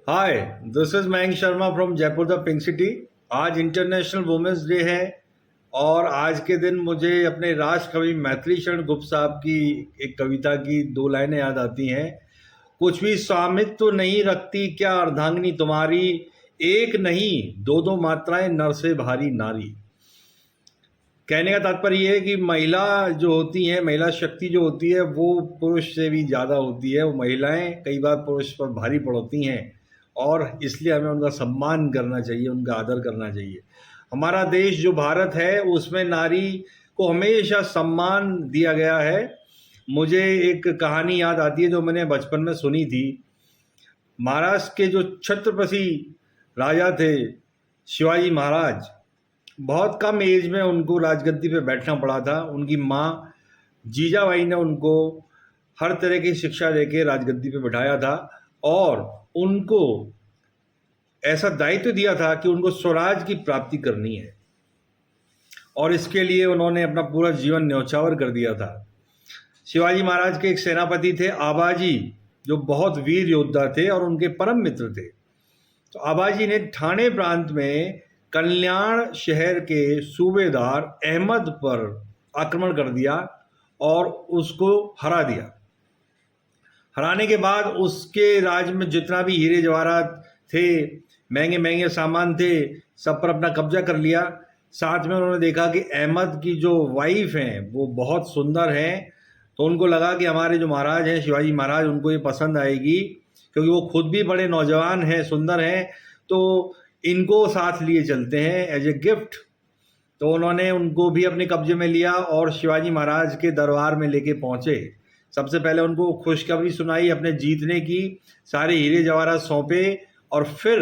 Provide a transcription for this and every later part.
Hi, this is Mayank Sharma from Jaipur the pink city. आज international women's day है और आज के दिन मुझे अपने राष्ट्र कवि मैथिली शरण गुप्त साहब की एक कविता की दो लाइनें याद आती हैं। कुछ भी स्वामित्व नहीं रखती क्या अर्धांगिनी तुम्हारी, एक नहीं दो दो मात्राएं नर से भारी नारी। कहने का तात्पर्य ये है कि महिला जो होती है, महिला शक्ति जो होती है वो पुरुष से भी ज़्यादा होती है। वो महिलाएं कई बार पुरुष पर भारी पड़ती हैं और इसलिए हमें उनका सम्मान करना चाहिए, उनका आदर करना चाहिए। हमारा देश जो भारत है उसमें नारी को हमेशा सम्मान दिया गया है। मुझे एक कहानी याद आती है जो मैंने बचपन में सुनी थी। महाराष्ट्र के जो छत्रपति राजा थे शिवाजी महाराज, बहुत कम एज में उनको राजगद्दी पे बैठना पड़ा था। उनकी माँ जीजाबाई ने उनको हर तरह की शिक्षा देके राजगद्दी पे बैठाया था और उनको ऐसा दायित्व दिया था कि उनको स्वराज की प्राप्ति करनी है और इसके लिए उन्होंने अपना पूरा जीवन न्यौछावर कर दिया था। शिवाजी महाराज के एक सेनापति थे आबाजी, जो बहुत वीर योद्धा थे और उनके परम मित्र थे। तो आबाजी ने ठाणे प्रांत में कल्याण शहर के सूबेदार अहमद पर आक्रमण कर दिया और उसको हरा दिया। हराने के बाद उसके राज्य में जितना भी हीरे जवाहरात थे, महंगे महंगे सामान थे, सब पर अपना कब्जा कर लिया। साथ में उन्होंने देखा कि अहमद की जो वाइफ हैं वो बहुत सुंदर हैं, तो उनको लगा कि हमारे जो महाराज हैं शिवाजी महाराज, उनको ये पसंद आएगी क्योंकि वो खुद भी बड़े नौजवान हैं, सुंदर हैं, तो इनको साथ लिए चलते हैं एज ए गिफ्ट। तो उन्होंने उनको भी अपने कब्जे में लिया और शिवाजी महाराज के दरबार में लेके पहुंचे। सबसे पहले उनको खुशखबरी सुनाई अपने जीतने की, सारे हीरे जवाहरात सौंपे और फिर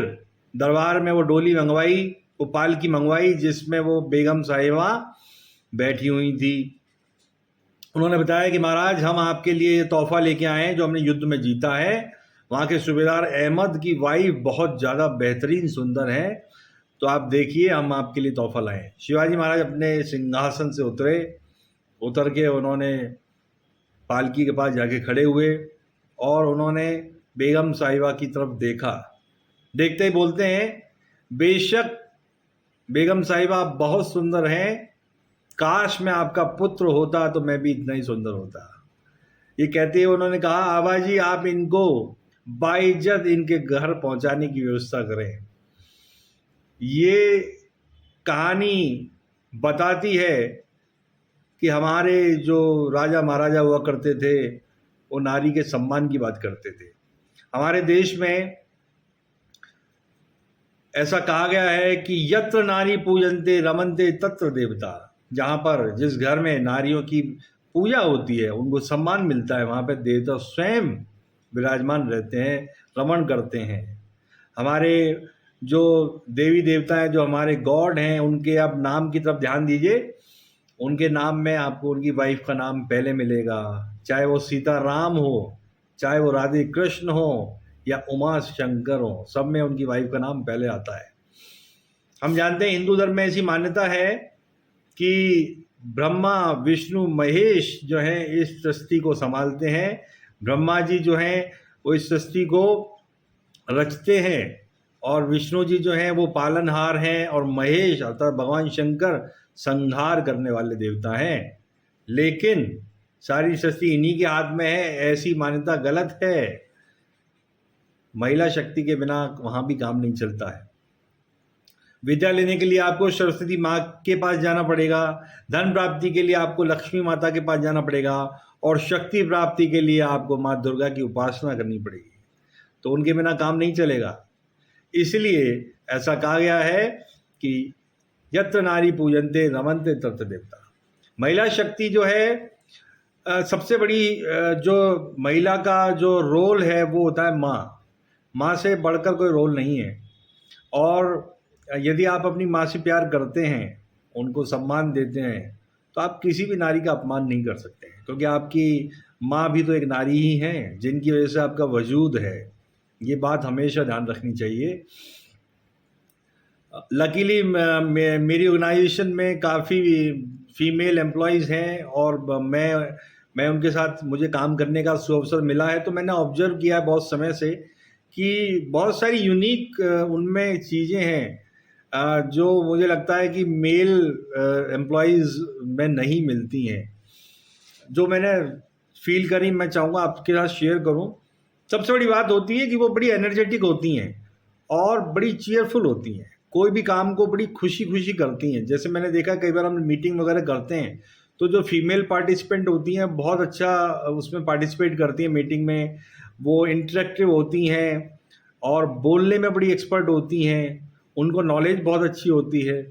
दरबार में वो डोली मंगवाई, वो पालकी मंगवाई जिसमें वो बेगम साहिबा बैठी हुई थी। उन्होंने बताया कि महाराज हम आपके लिए ये तोहफा लेके आए हैं जो हमने युद्ध में जीता है। वहाँ के सूबेदार अहमद की वाइफ बहुत ज़्यादा बेहतरीन सुंदर है, तो आप देखिए हम आपके लिए तोहफा लाए हैं। शिवाजी महाराज अपने सिंहासन से उतर के उन्होंने पालकी के पास जाके खड़े हुए और उन्होंने बेगम साहिबा की तरफ देखा। देखते ही बोलते हैं, बेशक बेगम साहिबा आप बहुत सुंदर हैं, काश मैं आपका पुत्र होता तो मैं भी इतना ही सुंदर होता। ये कहते हुए उन्होंने कहा, आबाजी आप इनको बाइज्जत इनके घर पहुंचाने की व्यवस्था करें। ये कहानी बताती है कि हमारे जो राजा महाराजा हुआ करते थे वो नारी के सम्मान की बात करते थे। हमारे देश में ऐसा कहा गया है कि यत्र नारी पूजन्ते रमन्ते तत्र देवता। जहाँ पर जिस घर में नारियों की पूजा होती है, उनको सम्मान मिलता है, वहाँ पे देवता स्वयं विराजमान रहते हैं, रमण करते हैं। हमारे जो देवी देवता हैं, जो हमारे गॉड हैं, उनके आप नाम की तरफ ध्यान दीजिए। उनके नाम में आपको उनकी वाइफ का नाम पहले मिलेगा, चाहे वो सीताराम हो, चाहे वो राधे कृष्ण हो या उमा शंकर हो, सब में उनकी वाइफ का नाम पहले आता है। हम जानते हैं हिंदू धर्म में ऐसी मान्यता है कि ब्रह्मा विष्णु महेश जो है इस सृष्टि को संभालते हैं। ब्रह्मा जी जो हैं वो इस सृष्टि को रचते हैं और विष्णु जी जो हैं वो पालनहार हैं और महेश अर्थात भगवान शंकर संहार करने वाले देवता हैं। लेकिन सारी सृष्टि इन्हीं के हाथ में है, ऐसी मान्यता गलत है। महिला शक्ति के बिना वहाँ भी काम नहीं चलता है। विद्या लेने के लिए आपको सरस्वती माँ के पास जाना पड़ेगा, धन प्राप्ति के लिए आपको लक्ष्मी माता के पास जाना पड़ेगा और शक्ति प्राप्ति के लिए आपको माँ दुर्गा की उपासना करनी पड़ेगी। तो उनके बिना काम नहीं चलेगा। इसलिए ऐसा कहा गया है कि यत्र नारी पूजन्ते रमन्ते तत्र देवता। महिला शक्ति जो है, सबसे बड़ी जो महिला का जो रोल है वो होता है माँ। माँ से बढ़कर कोई रोल नहीं है। और यदि आप अपनी माँ से प्यार करते हैं, उनको सम्मान देते हैं, तो आप किसी भी नारी का अपमान नहीं कर सकते हैं, क्योंकि आपकी माँ भी तो एक नारी ही हैं जिनकी वजह से आपका वजूद है। ये बात हमेशा ध्यान रखनी चाहिए। लकीली मेरी ऑर्गेनाइजेशन में काफ़ी फीमेल एम्प्लॉयज़ हैं और मैं उनके साथ मुझे काम करने का सुअवसर मिला है। तो मैंने ऑब्जर्व किया है बहुत समय से कि बहुत सारी यूनिक उनमें चीज़ें हैं जो मुझे लगता है कि मेल एम्प्लॉयज़ में नहीं मिलती हैं। जो मैंने फ़ील करी मैं चाहूँगा आपके साथ शेयर करूँ। सबसे बड़ी बात होती है कि वो बड़ी एनर्जेटिक होती हैं और बड़ी चीयरफुल होती हैं। कोई भी काम को बड़ी खुशी-खुशी करती हैं। जैसे मैंने देखा कई बार हम मीटिंग वगैरह करते हैं, तो जो फीमेल पार्टिसिपेंट होती हैं बहुत अच्छा उसमें पार्टिसिपेट करती हैं मीटिंग में। वो इंटरैक्टिव होती हैं और बोलने में बड़ी एक्सपर्ट होती हैं। उनको नॉलेज बहुत अच्छी होती है।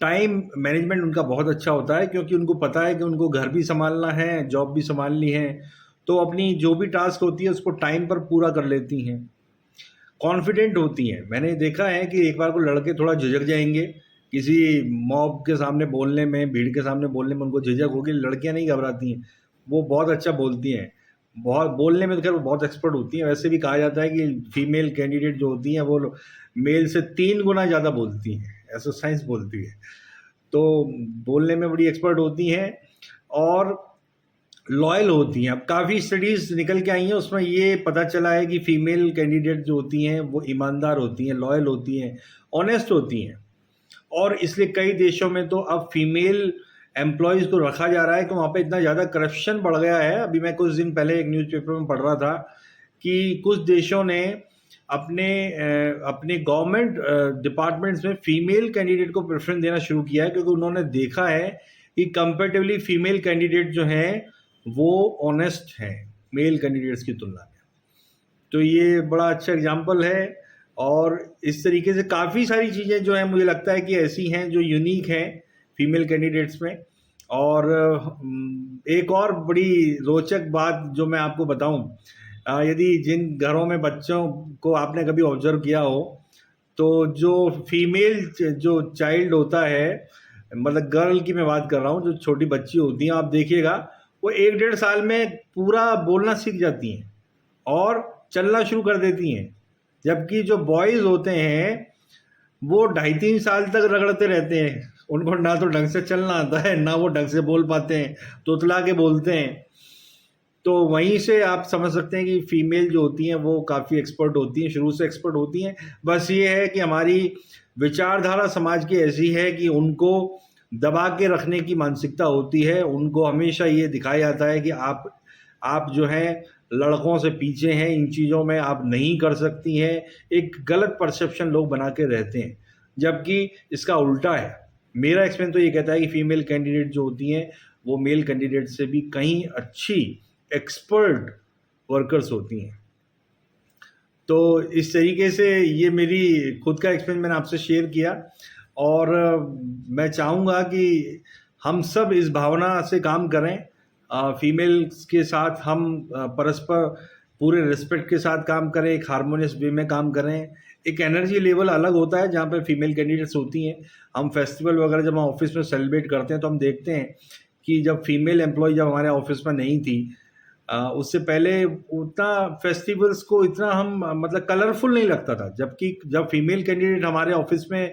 टाइम मैनेजमेंट उनका बहुत अच्छा होता है क्योंकि उनको पता है कि उनको घर भी सँभालना है, जॉब भी सँभालनी है, तो अपनी जो भी टास्क होती है उसको टाइम पर पूरा कर लेती हैं। कॉन्फिडेंट होती हैं। मैंने देखा है कि एक बार को लड़के थोड़ा झिझक जाएँगे, किसी मॉब के सामने बोलने में, भीड़ के सामने बोलने में उनको झिझक होगी, लड़कियाँ नहीं घबराती हैं। वो बहुत अच्छा बोलती हैं। बहुत बोलने में तो खैर वो बहुत एक्सपर्ट होती हैं। वैसे भी कहा जाता है कि फीमेल कैंडिडेट जो होती हैं वो मेल से 3 गुना ज़्यादा बोलती हैं, ऐसा साइंस बोलती है। तो बोलने में बड़ी एक्सपर्ट होती हैं और लॉयल होती हैं। अब काफ़ी स्टडीज़ निकल के आई हैं, उसमें ये पता चला है कि फ़ीमेल कैंडिडेट जो होती हैं, वो ईमानदार होती हैं, लॉयल होती हैं, ऑनेस्ट होती हैं और इसलिए कई देशों में तो अब फ़ीमेल एम्प्लॉइज़ को रखा जा रहा है कि वहाँ पे इतना ज़्यादा करप्शन बढ़ गया है। अभी मैं कुछ दिन पहले एक न्यूज़पेपर में पढ़ रहा था कि कुछ देशों ने अपने गवर्नमेंट डिपार्टमेंट्स में फ़ीमेल कैंडिडेट को प्रेफ़रेंस देना शुरू किया है क्योंकि उन्होंने देखा है कि कंपैरेटिवली फ़ीमेल कैंडिडेट जो हैं, वो ऑनेस्ट हैं, मेल कैंडिडेट्स की तुलना में। तो ये बड़ा अच्छा एग्ज़ाम्पल है और इस तरीके से काफ़ी सारी चीज़ें जो हैं मुझे लगता है कि ऐसी हैं जो यूनिक हैं फीमेल कैंडिडेट्स में। और एक और बड़ी रोचक बात जो मैं आपको बताऊं, यदि जिन घरों में बच्चों को आपने कभी ऑब्जर्व किया हो तो जो फीमेल जो चाइल्ड होता है, मतलब गर्ल की मैं बात कर रहा हूँ, जो छोटी बच्ची होती हैं आप देखिएगा वो 1 डेढ़ साल में पूरा बोलना सीख जाती हैं और चलना शुरू कर देती हैं। जबकि जो बॉयज़ होते हैं वो 2.5-3 साल तक रगड़ते रहते हैं। उनको ना तो ढंग से चलना आता है, ना वो ढंग से बोल पाते हैं, तोतला के बोलते हैं। तो वहीं से आप समझ सकते हैं कि फीमेल जो होती हैं वो काफ़ी एक्सपर्ट होती हैं, शुरू से एक्सपर्ट होती हैं। बस ये है कि हमारी विचारधारा समाज की ऐसी है कि उनको दबा के रखने की मानसिकता होती है। उनको हमेशा ये दिखाया जाता है कि आप जो हैं लड़कों से पीछे हैं, इन चीज़ों में आप नहीं कर सकती हैं। एक गलत परसेप्शन लोग बना के रहते हैं, जबकि इसका उल्टा है। मेरा एक्सपीरियंस तो ये कहता है कि फीमेल कैंडिडेट जो होती हैं वो मेल कैंडिडेट से भी कहीं अच्छी एक्सपर्ट वर्कर्स होती हैं। तो इस तरीके से ये मेरी खुद का एक्सपीरियंस मैंने आपसे शेयर किया और मैं चाहूँगा कि हम सब इस भावना से काम करें। फीमेल्स के साथ हम परस्पर पूरे रिस्पेक्ट के साथ काम करें, एक हार्मोनियस वे में काम करें। एक एनर्जी लेवल अलग होता है जहाँ पे फीमेल कैंडिडेट्स होती हैं। हम फेस्टिवल वगैरह जब हम ऑफिस में सेलिब्रेट करते हैं तो हम देखते हैं कि जब फीमेल एम्प्लॉय जब हमारे ऑफिस में नहीं थी, उससे पहले उतना फेस्टिवल्स को इतना हम मतलब कलरफुल नहीं लगता था। जबकि जब फीमेल कैंडिडेट हमारे ऑफिस में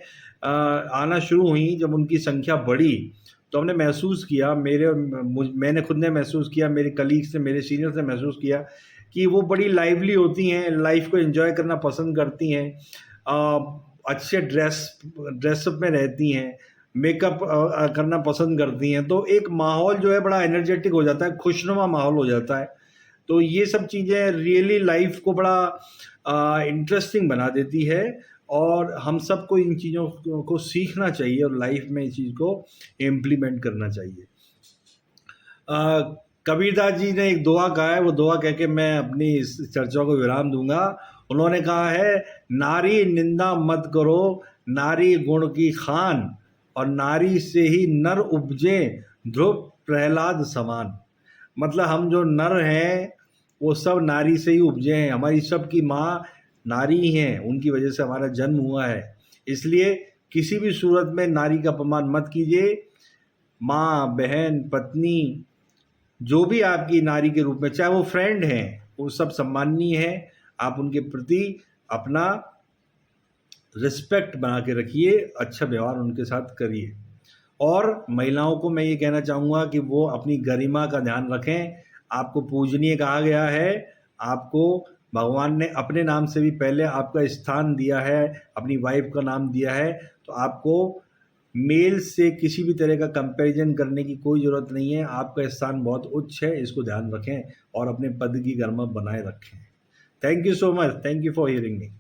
आना शुरू हुई, जब उनकी संख्या बढ़ी, तो हमने महसूस किया, मैंने खुद ने महसूस किया, मेरे कलीग्स ने, मेरे सीनियर्स ने महसूस किया कि वो बड़ी लाइवली होती हैं, लाइफ को एंजॉय करना पसंद करती हैं, अच्छे ड्रेसअप में रहती हैं, मेकअप करना पसंद करती हैं। तो एक माहौल जो है बड़ा एनर्जेटिक हो जाता है, खुशनुमा माहौल हो जाता है। तो ये सब चीज़ें रियली लाइफ को बड़ा इंटरेस्टिंग बना देती है और हम सबको इन चीज़ों को सीखना चाहिए और लाइफ में इस चीज़ को इम्प्लीमेंट करना चाहिए। कबीरदास जी ने एक दुआ कहा है, वो दुआ कह के मैं अपनी इस चर्चा को विराम दूंगा। उन्होंने कहा है, नारी निंदा मत करो, नारी गुण की खान, और नारी से ही नर उपजे, ध्रुव प्रहलाद समान। मतलब हम जो नर हैं वो सब नारी से ही उपजे हैं। हमारी सब की माँ नारी ही हैं, उनकी वजह से हमारा जन्म हुआ है। इसलिए किसी भी सूरत में नारी का अपमान मत कीजिए। माँ, बहन, पत्नी, जो भी आपकी नारी के रूप में, चाहे वो फ्रेंड हैं, वो सब सम्माननीय है। आप उनके प्रति अपना रिस्पेक्ट बना के रखिए, अच्छा व्यवहार उनके साथ करिए। और महिलाओं को मैं ये कहना चाहूँगा कि वो अपनी गरिमा का ध्यान रखें। आपको पूजनीय कहा गया है, आपको भगवान ने अपने नाम से भी पहले आपका स्थान दिया है, अपनी वाइफ का नाम दिया है, तो आपको मेल से किसी भी तरह का कंपैरिजन करने की कोई ज़रूरत नहीं है। आपका स्थान बहुत उच्च है, इसको ध्यान रखें और अपने पद की गरिमा बनाए रखें। Thank you so much, thank you for hearing me.